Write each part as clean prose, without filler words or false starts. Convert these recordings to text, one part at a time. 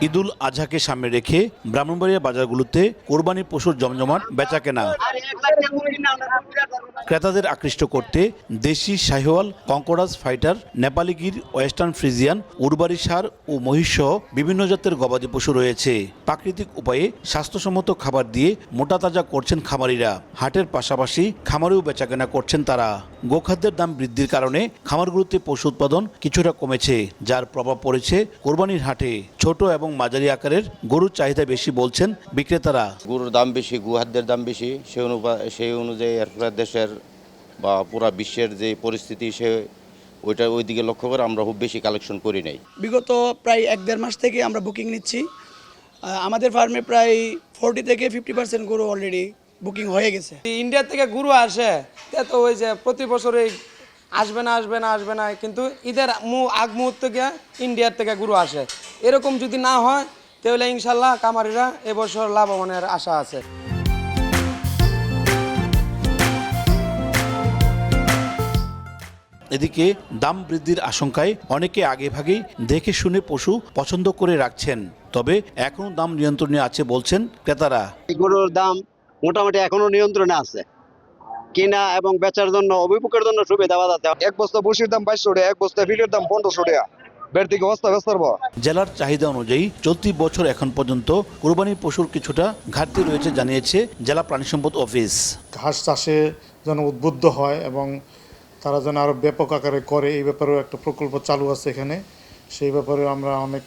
ঈদুল আজহাকে সামনে রেখে ব্রাহ্মণবাড়িয়া বাজারগুলোতে কোরবানির পশুর জমজমাট বেচাকেনা। ক্রেতাদের আকৃষ্ট করতে দেশি শাহিওয়াল, কঙ্কড়াস fighter, Nepali Gir, western Friesian, উরবারি ষাঁড় ও মহিষ সহ বিভিন্ন জাতের গবাদি পশু রয়েছে। প্রাকৃতিক উপায়ে স্বাস্থ্যসম্মত খাবার দিয়ে মোটা তাজা করছেন খামারিরা। হাটের পাশাপাশি খামারেও বেচাকেনা করছেন তারা। গোখাদ্যের দাম বৃদ্ধির কারণে খামারগুলোতে পশু উৎপাদন কিছুটা কমেছে, যার প্রভাব পড়েছে কোরবানির হাটে। ছোট এবং মাঝারি আকারের গরুর চাহিদা বেশি বলছেন বিক্রেতারা। গরুর দাম বেশি, গোখাদ্যের দাম বেশি, সেই অনুযায়ী এরপরে দেশের বা পুরা বিশ্বের যে পরিস্থিতি ওই দিকে লক্ষ্য করে আমরা খুব বেশি কালেকশন করি নাই। বিগত প্রায় 1-1.5 মাস থেকে আমরা বুকিং নিচ্ছি। আমাদের ফার্মে প্রায় 40 থেকে 50% গরু অলরেডি বুকিং হয়ে গেছে। ইন্ডিয়া থেকে গরু আসে, তো ওই যে প্রতি বছরই আসবে না, কিন্তু ঈদের আগ মুহূর্তে গিয়ে ইন্ডিয়ার থেকে গরু আসে। এরকম যদি না হয় তাহলে ইনশাল্লাহ কামারিরা এবছর লাভবানের আশা আছে। এদিকে দাম বৃদ্ধির আশঙ্কায় অনেকে আগেভাগেই দেখে শুনে পশু পছন্দ করে রাখছেন। তবে এখনো দাম নিয়ন্ত্রণে আছে বলছেন ক্রেতারা। গরুর দাম মোটামুটি এখনো নিয়ন্ত্রণে আছে। কিনা এবং বেচার জন্য অভিভাবকের জন্য সুবিধা আছে। এক বস্তা বসির দাম 2200 টাকা, এক বস্তা ফিটের দাম 1500 টাকা। বের থেকে বস্তা বেচতে জেলার চাহিদা অনুযায়ী চলতি বছর এখন পর্যন্ত কোরবানির পশুর কিছুটা ঘাটতি রয়েছে জানিয়েছে জেলা প্রাণী সম্পদ অফিস। হাঁস চাষে যেন উদ্বুদ্ধ হয় এবং তারা যেন আরো ব্যাপক আকারে করে, এই ব্যাপারেও একটা প্রকল্প চালু আছে এখানে। সেই ব্যাপারে আমরা অনেক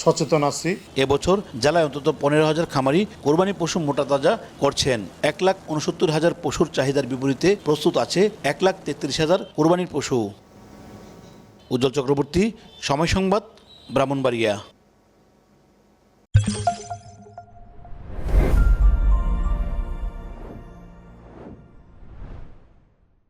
সচেতন আছি। এবছর জেলায় অন্তত 15,000 খামারি কোরবানি পশু মোটা তাজা করছেন। 1,69,000 পশুর চাহিদার বিপরীতে প্রস্তুত আছে 1,33,000 কোরবানির পশু। উজ্জ্বল চক্রবর্তী, সময় সংবাদ, ব্রাহ্মণবাড়িয়া।